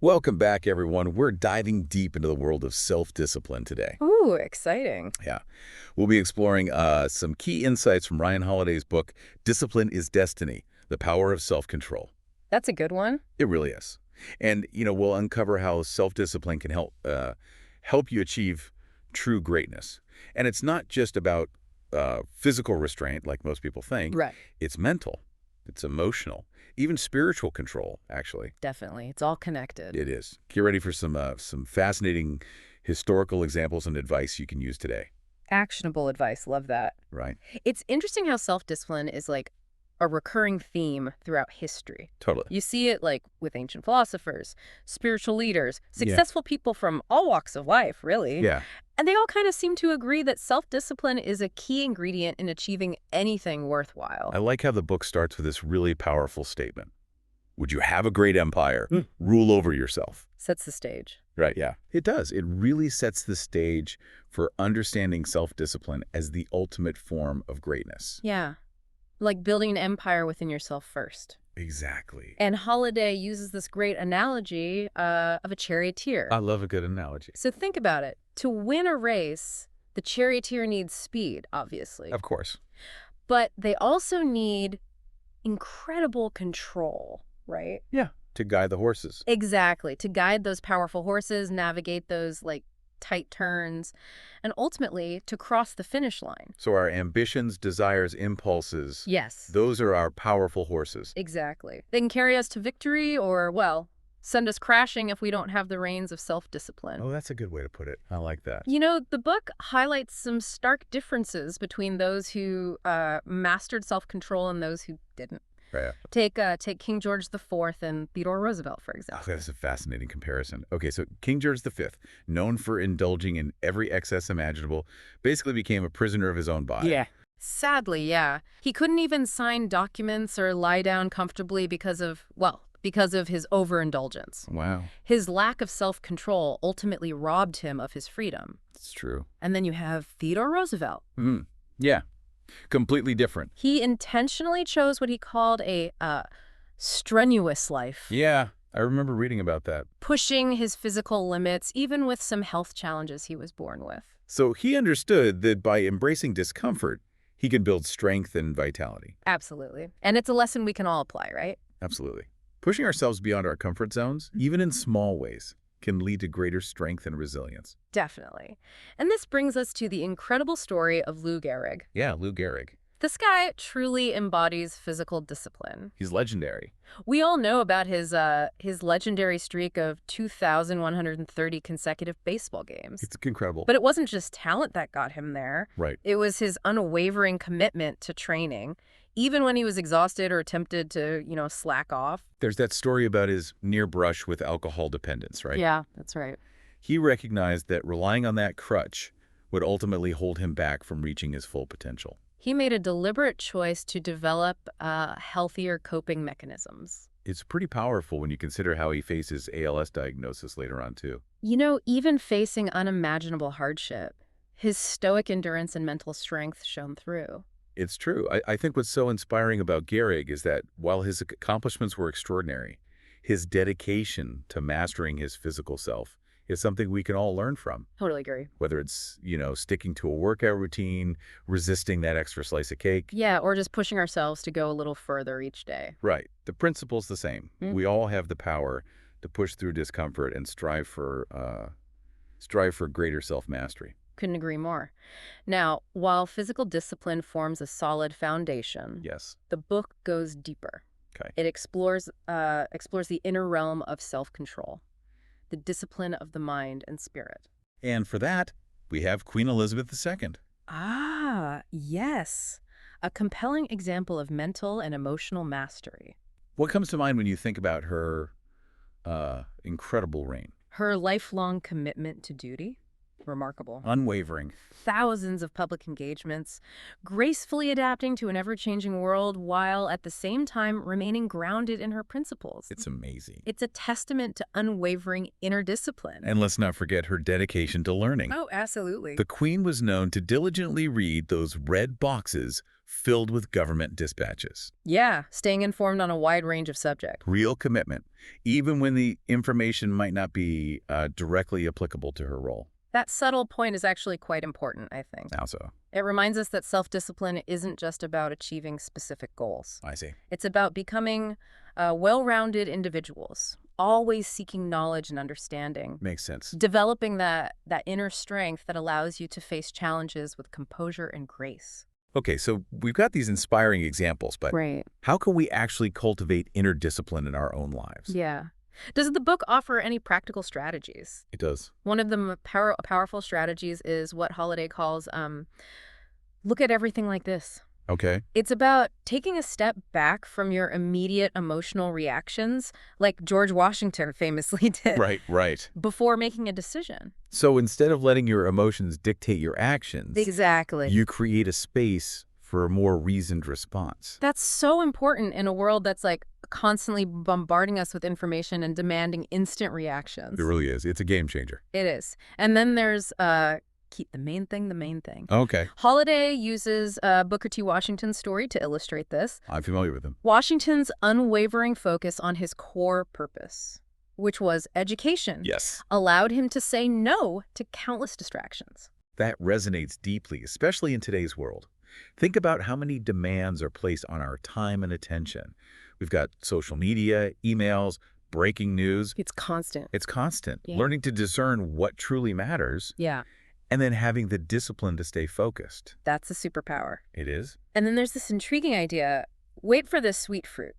Welcome back, everyone. We're diving deep into the world of self-discipline today. Ooh, exciting. Yeah. We'll be exploring some key insights from Ryan Holiday's book, Discipline is Destiny, The Power of Self-Control. That's a good one. It really is. And, we'll uncover how self-discipline can help you achieve true greatness. And it's not just about physical restraint, like most people think. Right. It's mental. It's emotional. Even spiritual control, actually. Definitely. It's all connected. It is. Get ready for some fascinating historical examples and advice you can use today. Actionable advice. Love that. Right. It's interesting how self-discipline is like a recurring theme throughout history. Totally. You see it like with ancient philosophers, spiritual leaders, Yeah. successful people from all walks of life, really. Yeah. And they all kind of seem to agree that self-discipline is a key ingredient in achieving anything worthwhile. I like how the book starts with this really powerful statement. Would you have a great empire? Rule over yourself. Sets the stage. Right, yeah. It does. It really sets the stage for understanding self-discipline as the ultimate form of greatness. Yeah. Like building an empire within yourself first. Exactly. And Holiday uses this great analogy of a charioteer. I love a good analogy. So think about it. To win a race, the charioteer needs speed, obviously. Of course. But they also need incredible control, right? Yeah. To guide the horses. Exactly. To guide those powerful horses, navigate those, like, tight turns, and ultimately to cross the finish line. So our ambitions, desires, impulses, Yes. those are our powerful horses. Exactly. They can carry us to victory or, well, send us crashing if we don't have the reins of self-discipline. Oh, that's a good way to put it. I like that. You know, the book highlights some stark differences between those who mastered self-control and those who didn't. Right. Take King George IV and Theodore Roosevelt, for Oh, example. that's a fascinating comparison. Okay, so King George V, known for indulging in every excess imaginable, basically became a prisoner of his own body. Yeah. Sadly, yeah. He couldn't even sign documents or lie down comfortably because of his overindulgence. Wow. His lack of self-control ultimately robbed him of his freedom. It's true. And then you have Theodore Roosevelt. Yeah. Completely different. He intentionally chose what he called a strenuous life. Yeah, I remember reading about that. Pushing his physical limits, even with some health challenges he was born with. So he understood that by embracing discomfort, he could build strength and vitality. Absolutely. And it's a lesson we can all apply, right? Absolutely. Pushing ourselves beyond our comfort zones, even in small ways, can lead to greater strength and resilience. Definitely. And this brings us to the incredible story of Lou Gehrig. Yeah, Lou Gehrig. This guy truly embodies physical discipline. He's legendary. We all know about his legendary streak of 2,130 consecutive baseball games. It's incredible. But it wasn't just talent that got him there. Right. It was his unwavering commitment to training, even when he was exhausted or tempted to, slack off. There's that story about his near brush with alcohol dependence, right? Yeah, that's right. He recognized that relying on that crutch would ultimately hold him back from reaching his full potential. He made a deliberate choice to develop healthier coping mechanisms. It's pretty powerful when you consider how he faces ALS diagnosis later on, too. Even facing unimaginable hardship, his stoic endurance and mental strength shone through. It's true. I think what's so inspiring about Gehrig is that while his accomplishments were extraordinary, his dedication to mastering his physical self is something we can all learn from. Totally agree. Whether it's, sticking to a workout routine, resisting that extra slice of cake. Yeah, or just pushing ourselves to go a little further each day. Right. The principle's the same. We all have the power to push through discomfort and strive for greater self-mastery. Couldn't agree more. Now, while physical discipline forms a solid foundation, Yes. the book goes deeper. Okay. It explores the inner realm of self-control, the discipline of the mind and spirit. And for that, we have Queen Elizabeth II. Ah, yes. A compelling example of mental and emotional mastery. What comes to mind when you think about her incredible reign? Her lifelong commitment to duty. Remarkable. Unwavering. Thousands of public engagements, gracefully adapting to an ever-changing world while at the same time remaining grounded in her principles. It's amazing. It's a testament to unwavering inner discipline. And let's not forget her dedication to learning. Oh, absolutely. The Queen was known to diligently read those red boxes filled with government dispatches. Yeah, staying informed on a wide range of subjects. Real commitment, even when the information might not be directly applicable to her role. That subtle point is actually quite important, I think. How so? It reminds us that self-discipline isn't just about achieving specific goals. I see. It's about becoming well-rounded individuals, always seeking knowledge and understanding. Makes sense. Developing that inner strength that allows you to face challenges with composure and grace. Okay, so we've got these inspiring examples, but Right. how can we actually cultivate inner discipline in our own lives? Yeah. Does the book offer any practical strategies? It does. One of the powerful strategies is what Holiday calls look at everything like this. Okay. It's about taking a step back from your immediate emotional reactions, like George Washington famously did, Right. before making a decision. So instead of letting your emotions dictate your actions, Exactly. you create a space for a more reasoned response. That's so important in a world that's like constantly bombarding us with information and demanding instant reactions. It really is. It's a game changer. It is. And then there's keep the main thing the main thing. Okay. Holiday uses Booker T. Washington's story to illustrate this. I'm familiar with them. Washington's unwavering focus on his core purpose, which was education, Yes. allowed him to say no to countless distractions. That resonates deeply, especially in today's world. Think about how many demands are placed on our time and attention. We've got social media, emails, breaking news. It's constant. It's constant. Yeah. Learning to discern what truly matters Yeah, and then having the discipline to stay focused. that's a superpower. It is? And then there's this intriguing idea, wait for the sweet fruit.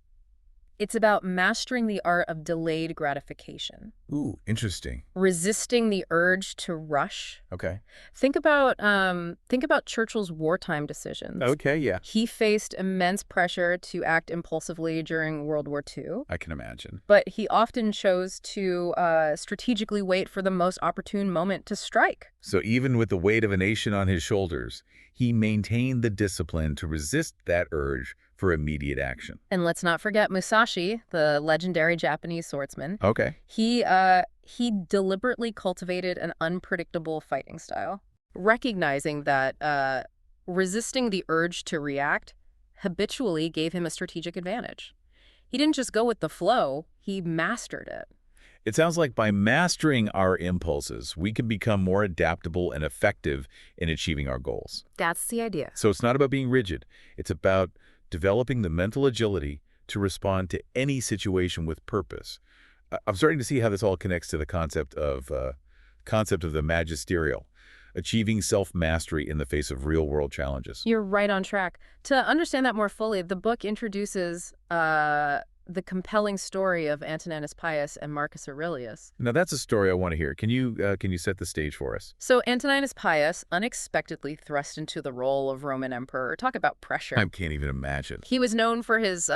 It's about mastering the art of delayed gratification, Ooh, interesting. resisting the urge to rush. Okay. Think about Churchill's wartime decisions. Okay, yeah. He faced immense pressure to act impulsively during World War II, I can imagine. but he often chose to strategically wait for the most opportune moment to strike. So even with the weight of a nation on his shoulders, he maintained the discipline to resist that urge for immediate action. And let's not forget Musashi, the legendary Japanese swordsman. Okay. He deliberately cultivated an unpredictable fighting style, recognizing that resisting the urge to react habitually gave him a strategic advantage. He didn't just go with the flow, he mastered it. It sounds like by mastering our impulses, we can become more adaptable and effective in achieving our goals. That's the idea. So it's not about being rigid. It's about developing the mental agility to respond to any situation with purpose. I'm starting to see how this all connects to the concept of the magisterial, achieving self-mastery in the face of real-world challenges. You're right on track. To understand that more fully, the book introduces the compelling story of Antoninus Pius and Marcus Aurelius. Now that's a story I want to hear. Can you set the stage for us? So Antoninus Pius unexpectedly thrust into the role of Roman emperor. Talk about pressure. I can't even imagine. He was known for his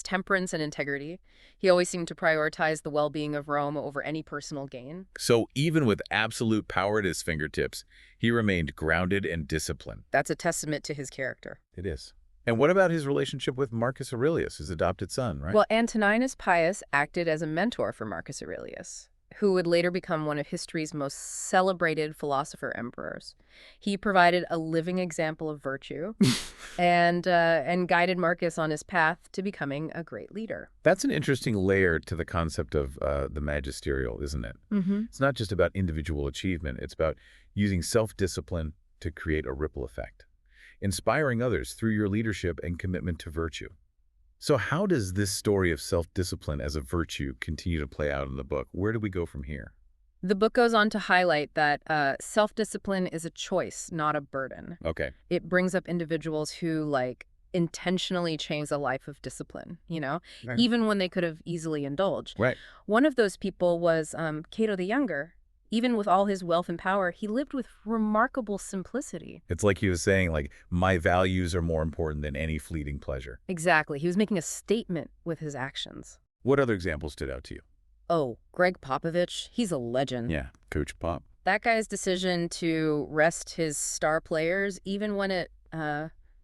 temperance and integrity. He always seemed to prioritize the well-being of Rome over any personal gain. So even with absolute power at his fingertips, he remained grounded and disciplined. That's a testament to his character. It is. And what about his relationship with Marcus Aurelius, his adopted son, right? Well, Antoninus Pius acted as a mentor for Marcus Aurelius, who would later become one of history's most celebrated philosopher emperors. He provided a living example of virtue and guided Marcus on his path to becoming a great leader. That's an interesting layer to the concept of the magisterial, isn't it? Mm-hmm. It's not just about individual achievement. It's about using self-discipline to create a ripple effect, inspiring others through your leadership and commitment to virtue. So how does this story of self-discipline as a virtue continue to play out in the book? Where do we go from here? The book goes on to highlight that self-discipline is a choice, not a burden. Okay. It brings up individuals who, intentionally change a life of discipline, Right. even when they could have easily indulged. Right. One of those people was Cato the Younger. Even with all his wealth and power, he lived with remarkable simplicity. It's like he was saying, my values are more important than any fleeting pleasure. Exactly. He was making a statement with his actions. What other examples stood out to you? Oh, Greg Popovich, he's a legend. Yeah, Coach Pop. That guy's decision to rest his star players, even when it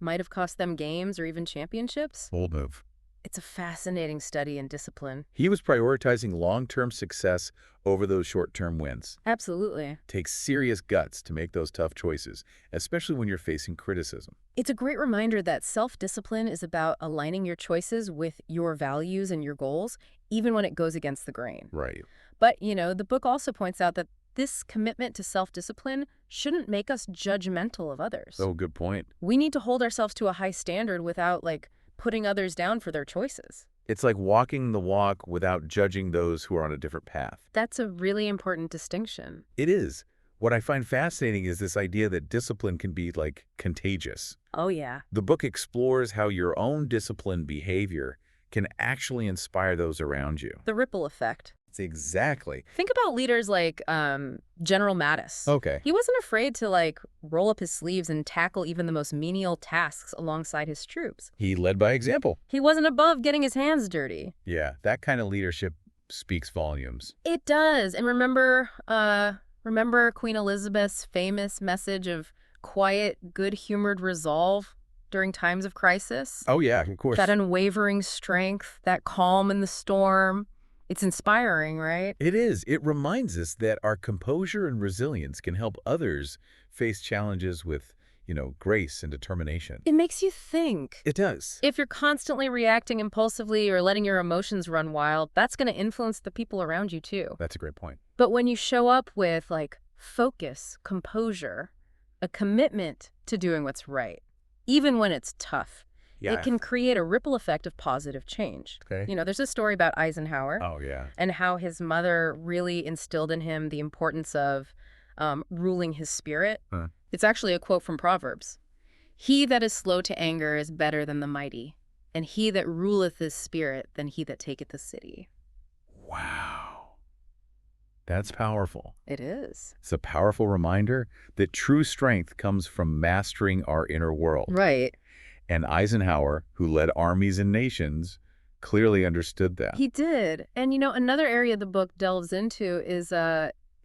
might have cost them games or even championships, Bold move. It's a fascinating study in discipline. He was prioritizing long-term success over those short-term wins. Absolutely. Takes serious guts to make those tough choices, especially when you're facing criticism. It's a great reminder that self-discipline is about aligning your choices with your values and your goals, even when it goes against the grain. Right. But, the book also points out that this commitment to self-discipline shouldn't make us judgmental of others. Oh, good point. We need to hold ourselves to a high standard without, putting others down for their choices. It's like walking the walk without judging those who are on a different path. That's a really important distinction. It is. What I find fascinating is this idea that discipline can be, contagious. Oh, yeah. The book explores how your own disciplined behavior can actually inspire those around you. The ripple effect. It's exactly. Think about leaders like General Mattis. Okay. He wasn't afraid to, roll up his sleeves and tackle even the most menial tasks alongside his troops. He led by example. He wasn't above getting his hands dirty. Yeah, that kind of leadership speaks volumes. It does. And remember Queen Elizabeth's famous message of quiet, good-humored resolve during times of crisis? Oh, yeah, of course. That unwavering strength, that calm in the storm. It's inspiring, right? It is. It reminds us that our composure and resilience can help others face challenges with, grace and determination. It makes you think. It does. If you're constantly reacting impulsively or letting your emotions run wild, that's going to influence the people around you too. That's a great point. But when you show up with focus, composure, a commitment to doing what's right, even when it's tough, Yeah. it can create a ripple effect of positive change. Okay. There's a story about Eisenhower Oh, yeah. and how his mother really instilled in him the importance of ruling his spirit. Huh. It's actually a quote from Proverbs. He that is slow to anger is better than the mighty, and he that ruleth his spirit than he that taketh a city. Wow. That's powerful. It is. It's a powerful reminder that true strength comes from mastering our inner world. Right. And Eisenhower, who led armies and nations, clearly understood that. He did. And, another area the book delves into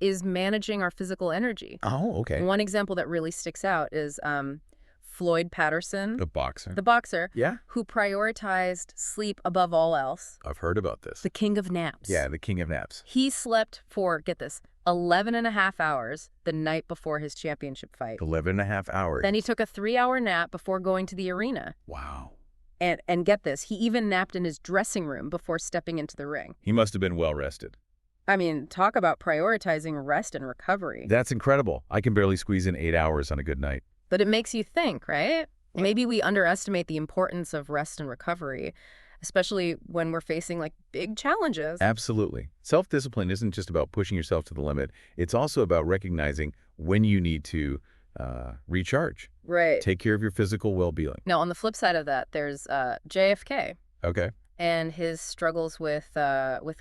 is managing our physical energy. Oh, okay. One example that really sticks out is Floyd Patterson, The boxer. the boxer, Yeah, who prioritized sleep above all else, I've heard about this. the king of naps. Yeah, the king of naps. He slept for, get this, 11 and a half hours the night before his championship fight. 11 and a half hours. Then he took a 3-hour nap before going to the arena. Wow. And get this, he even napped in his dressing room before stepping into the ring. He must have been well rested. I mean, talk about prioritizing rest and recovery. That's incredible. I can barely squeeze in 8 hours on a good night. But it makes you think, right? Maybe we underestimate the importance of rest and recovery, especially when we're facing big challenges. Absolutely. Self-discipline isn't just about pushing yourself to the limit. It's also about recognizing when you need to recharge. Right. Take care of your physical well-being. Now, on the flip side of that, there's JFK Okay. and his struggles with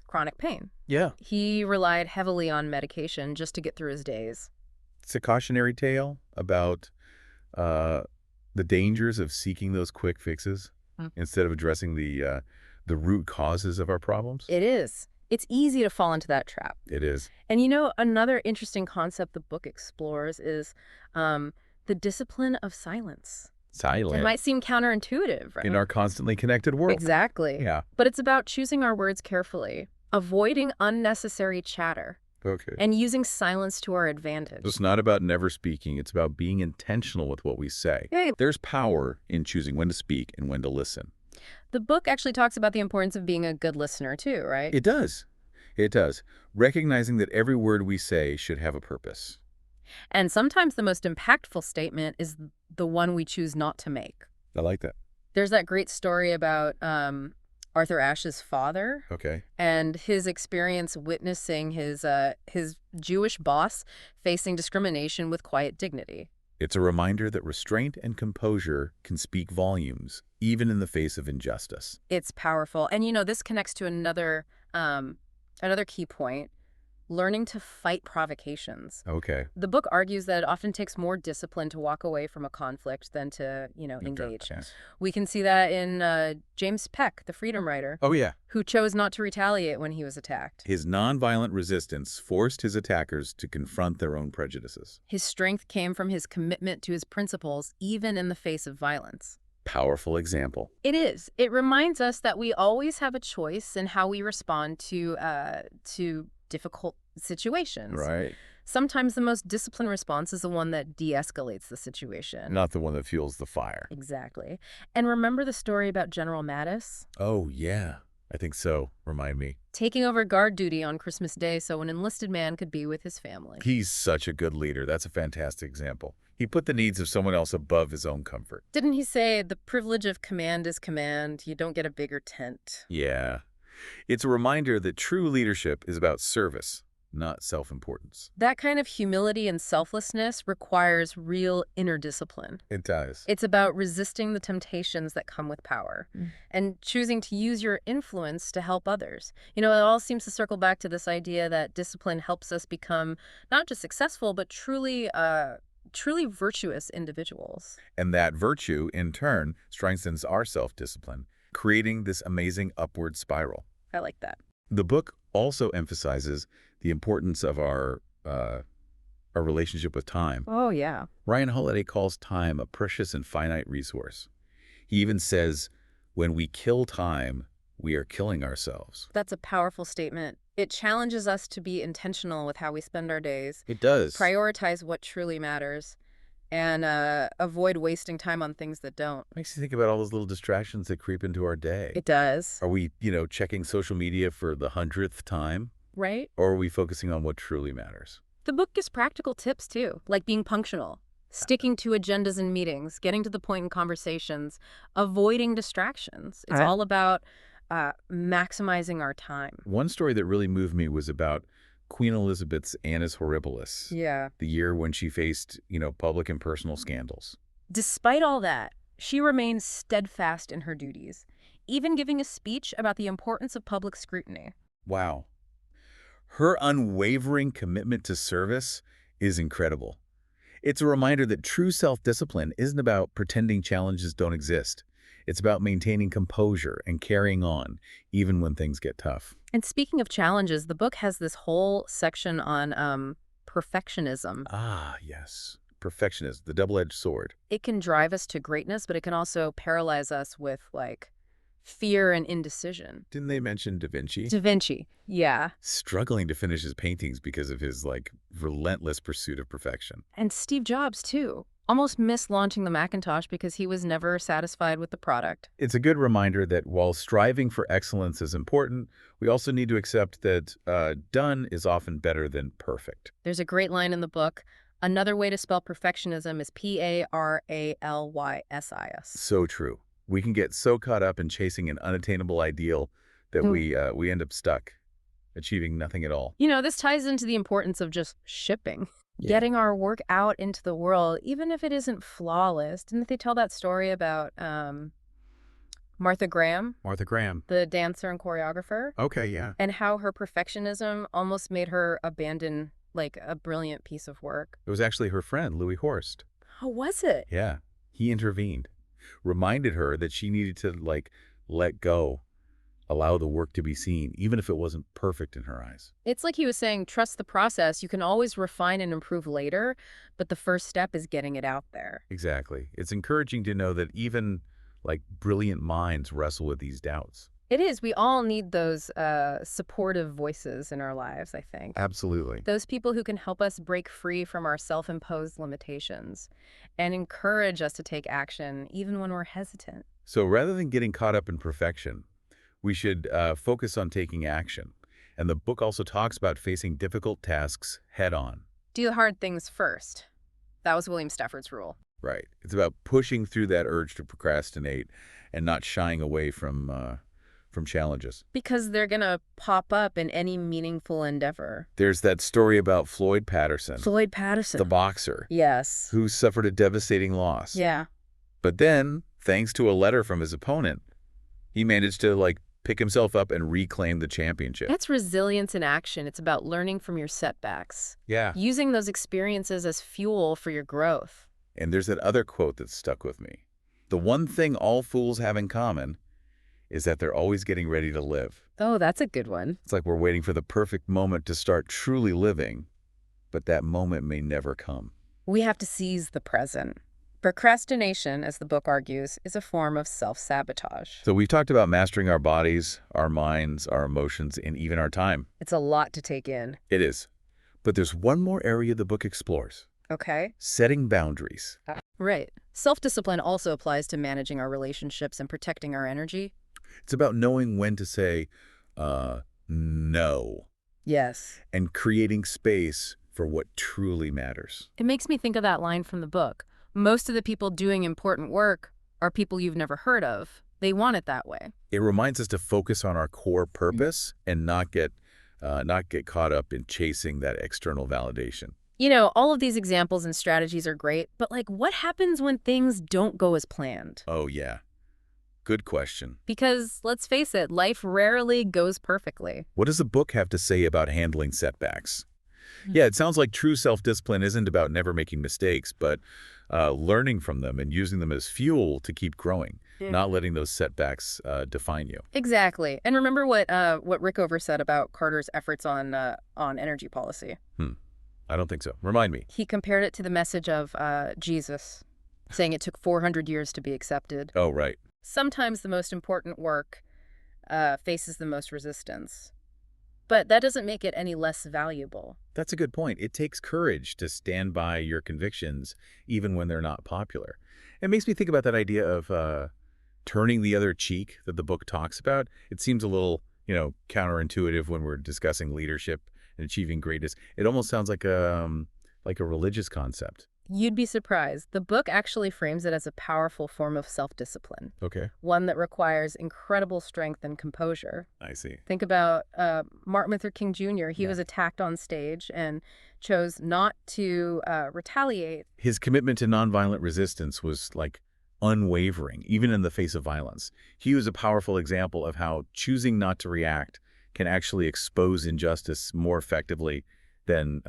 chronic pain. Yeah. He relied heavily on medication just to get through his days. It's a cautionary tale about the dangers of seeking those quick fixes instead of addressing the root causes of our problems. It is. It's easy to fall into that trap. It is. And another interesting concept the book explores is the discipline of silence. Silent. It might seem counterintuitive, right? In our constantly connected world. Exactly. Yeah. But it's about choosing our words carefully, avoiding unnecessary chatter, Okay. and using silence to our advantage. It's not about never speaking. It's about being intentional with what we say. Yeah. There's power in choosing when to speak and when to listen. The book actually talks about the importance of being a good listener too, right? It does. It does. Recognizing that every word we say should have a purpose. And sometimes the most impactful statement is the one we choose not to make. I like that. There's that great story about Arthur Ashe's father Okay. and his experience witnessing his Jewish boss facing discrimination with quiet dignity. It's a reminder that restraint and composure can speak volumes, even in the face of injustice. It's powerful. And this connects to another key point, learning to fight provocations. Okay. The book argues that it often takes more discipline to walk away from a conflict than to, engage. Yes. We can see that in James Peck, the freedom writer, Oh, yeah. who chose not to retaliate when he was attacked. His nonviolent resistance forced his attackers to confront their own prejudices. His strength came from his commitment to his principles, even in the face of violence. Powerful example. It is. It reminds us that we always have a choice in how we respond to difficult situations. Right. Sometimes the most disciplined response is the one that de-escalates the situation. Not the one that fuels the fire. Exactly. And remember the story about General Mattis? Oh, yeah. I think so. Remind me. Taking over guard duty on Christmas Day so an enlisted man could be with his family. He's such a good leader. That's a fantastic example. He put the needs of someone else above his own comfort. Didn't he say, the privilege of command is command, you don't get a bigger tent? Yeah. It's a reminder that true leadership is about service, not self-importance. That kind of humility and selflessness requires real inner discipline. It does. It's about resisting the temptations that come with power and choosing to use your influence to help others. It all seems to circle back to this idea that discipline helps us become not just successful, but truly virtuous individuals. And that virtue, in turn, strengthens our self-discipline, creating this amazing upward spiral. I like that. The book also emphasizes the importance of our relationship with time. Oh, yeah. Ryan Holiday calls time a precious and finite resource. He even says, when we kill time, we are killing ourselves. That's a powerful statement. It challenges us to be intentional with how we spend our days, It does. prioritize what truly matters, and avoid wasting time on things that don't. Makes you think about all those little distractions that creep into our day. It does. Are we, checking social media for the 100th time? Right? Or are we focusing on what truly matters? The book gives practical tips, too, like being punctual, sticking to agendas in meetings, getting to the point in conversations, avoiding distractions. It's all about maximizing our time. One story that really moved me was about Queen Elizabeth's Annus Horribilis, Yeah. the year when she faced, public and personal scandals. Despite all that, she remains steadfast in her duties, even giving a speech about the importance of public scrutiny. Wow. Her unwavering commitment to service is incredible. It's a reminder that true self-discipline isn't about pretending challenges don't exist. It's about maintaining composure and carrying on, even when things get tough. And speaking of challenges, the book has this whole section on perfectionism. Ah, yes. Perfectionism, the double-edged sword. It can drive us to greatness, but it can also paralyze us with, fear and indecision. Didn't they mention Da Vinci? Da Vinci, yeah. Struggling to finish his paintings because of his, relentless pursuit of perfection. And Steve Jobs, too. Almost missed launching the Macintosh because he was never satisfied with the product. It's a good reminder that while striving for excellence is important, we also need to accept that done is often better than perfect. There's a great line in the book. Another way to spell perfectionism is Paralylsis. So true. We can get so caught up in chasing an unattainable ideal that we end up stuck, achieving nothing at all. This ties into the importance of just shipping. Yeah. Getting our work out into the world, even if it isn't flawless. Didn't they tell that story about Martha Graham, Martha Graham. the dancer and choreographer, Okay, yeah. and how her perfectionism almost made her abandon, a brilliant piece of work? It was actually her friend, Louis Horst. How was it? Yeah. He intervened, reminded her that she needed to, let go, allow the work to be seen, even if it wasn't perfect in her eyes. It's like he was saying, trust the process. You can always refine and improve later, but the first step is getting it out there. Exactly. It's encouraging to know that even, brilliant minds wrestle with these doubts. It is. We all need those supportive voices in our lives, I think. Absolutely. Those people who can help us break free from our self-imposed limitations and encourage us to take action, even when we're hesitant. So rather than getting caught up in perfection, we should focus on taking action. And the book also talks about facing difficult tasks head-on. Do the hard things first. That was William Stafford's rule. Right. It's about pushing through that urge to procrastinate and not shying away from challenges. Because they're going to pop up in any meaningful endeavor. There's that story about Floyd Patterson, Floyd Patterson. the boxer, Yes. who suffered a devastating loss. Yeah. But then, thanks to a letter from his opponent, he managed to, pick himself up and reclaim the championship. That's resilience in action. It's about learning from your setbacks. Yeah. Using those experiences as fuel for your growth. And there's that other quote that stuck with me. The one thing all fools have in common is that they're always getting ready to live. Oh, that's a good one. It's like we're waiting for the perfect moment to start truly living, but that moment may never come. We have to seize the present. Procrastination, as the book argues, is a form of self-sabotage. So we've talked about mastering our bodies, our minds, our emotions, and even our time. It's a lot to take in. It is. But there's one more area the book explores: Okay. setting boundaries. Right. Self-discipline also applies to managing our relationships and protecting our energy. It's about knowing when to say no Yes. and creating space for what truly matters. It makes me think of that line from the book. Most of the people doing important work are people you've never heard of. They want it that way. It reminds us to focus on our core purpose and not get caught up in chasing that external validation. You know, all of these examples and strategies are great, but like, what happens when things don't go as planned? Oh, yeah. Good question. Because, let's face it, life rarely goes perfectly. What does the book have to say about handling setbacks? Yeah, it sounds like true self-discipline isn't about never making mistakes, but learning from them and using them as fuel to keep growing, not letting those setbacks define you. Exactly. And remember what Rickover said about Carter's efforts on energy policy. I don't think so. Remind me. He compared it to the message of Jesus, saying it took 400 years to be accepted. Oh, right. Sometimes the most important work faces the most resistance. But that doesn't make it any less valuable. That's a good point. It takes courage to stand by your convictions, even when they're not popular. It makes me think about that idea of turning the other cheek that the book talks about. It seems a little, counterintuitive when we're discussing leadership and achieving greatness. It almost sounds like a religious concept. You'd be surprised. The book actually frames it as a powerful form of self-discipline, Okay, one that requires incredible strength and composure. I see. Think about Martin Luther King Jr. He Yeah. was attacked on stage and chose not to retaliate. His commitment to nonviolent resistance was unwavering, even in the face of violence. He was a powerful example of how choosing not to react can actually expose injustice more effectively than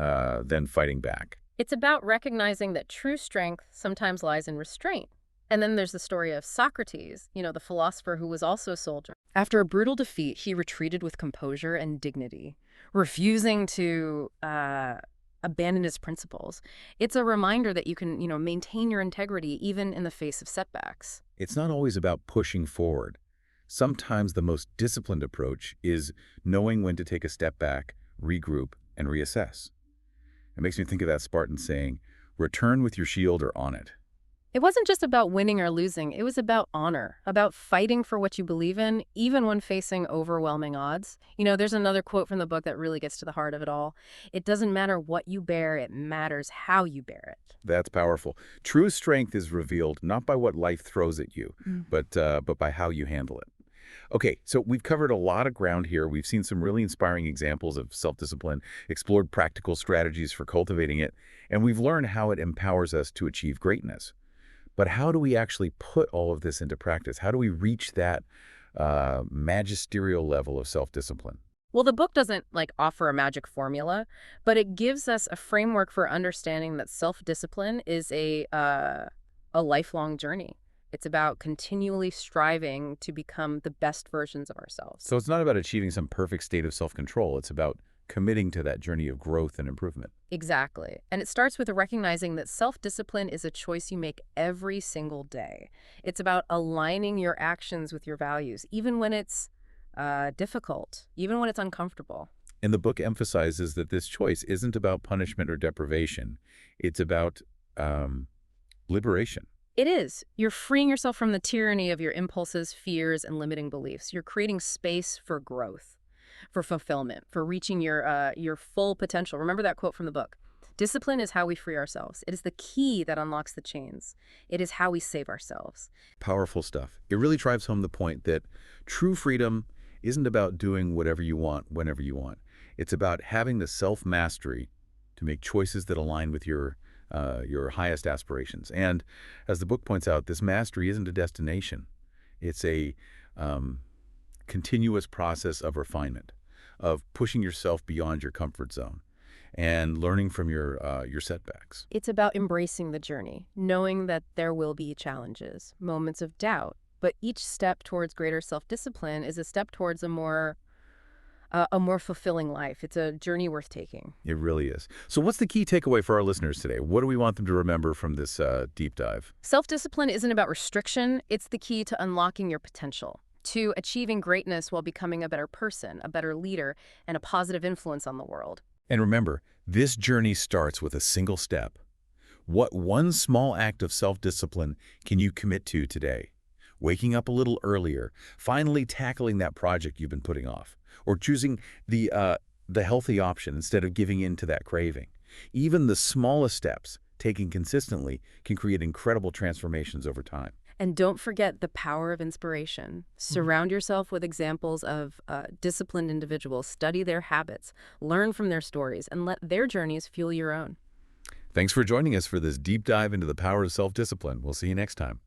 fighting back. It's about recognizing that true strength sometimes lies in restraint. And then there's the story of Socrates, the philosopher who was also a soldier. After a brutal defeat, he retreated with composure and dignity, refusing to abandon his principles. It's a reminder that you can, maintain your integrity even in the face of setbacks. It's not always about pushing forward. Sometimes the most disciplined approach is knowing when to take a step back, regroup, and reassess. It makes me think of that Spartan saying, return with your shield or on it. It wasn't just about winning or losing. It was about honor, about fighting for what you believe in, even when facing overwhelming odds. There's another quote from the book that really gets to the heart of it all. It doesn't matter what you bear, it matters how you bear it. That's powerful. True strength is revealed not by what life throws at you, but by how you handle it. Okay, so we've covered a lot of ground here. We've seen some really inspiring examples of self-discipline, explored practical strategies for cultivating it, and we've learned how it empowers us to achieve greatness. But how do we actually put all of this into practice? How do we reach that magisterial level of self-discipline? Well, the book doesn't offer a magic formula, but it gives us a framework for understanding that self-discipline is a lifelong journey. It's about continually striving to become the best versions of ourselves. So it's not about achieving some perfect state of self-control. It's about committing to that journey of growth and improvement. Exactly. And it starts with recognizing that self-discipline is a choice you make every single day. It's about aligning your actions with your values, even when it's difficult, even when it's uncomfortable. And the book emphasizes that this choice isn't about punishment or deprivation. It's about liberation. It is. You're freeing yourself from the tyranny of your impulses, fears, and limiting beliefs. You're creating space for growth, for fulfillment, for reaching your full potential. Remember that quote from the book. Discipline is how we free ourselves. It is the key that unlocks the chains. It is how we save ourselves. Powerful stuff. It really drives home the point that true freedom isn't about doing whatever you want, whenever you want. It's about having the self-mastery to make choices that align with your highest aspirations. And as the book points out, this mastery isn't a destination. It's a continuous process of refinement, of pushing yourself beyond your comfort zone and learning from your setbacks. It's about embracing the journey, knowing that there will be challenges, moments of doubt, but each step towards greater self-discipline is a step towards a more a more fulfilling life. It's a journey worth taking. It really is. So what's the key takeaway for our listeners today? What do we want them to remember from this deep dive? Self-discipline isn't about restriction. It's the key to unlocking your potential, to achieving greatness while becoming a better person, a better leader, and a positive influence on the world. And remember, this journey starts with a single step. What one small act of self-discipline can you commit to today? Waking up a little earlier, finally tackling that project you've been putting off, or choosing the healthy option instead of giving in to that craving. Even the smallest steps, taken consistently, can create incredible transformations over time. And don't forget the power of inspiration. Surround yourself with examples of disciplined individuals. Study their habits, learn from their stories, and let their journeys fuel your own. Thanks for joining us for this deep dive into the power of self-discipline. We'll see you next time.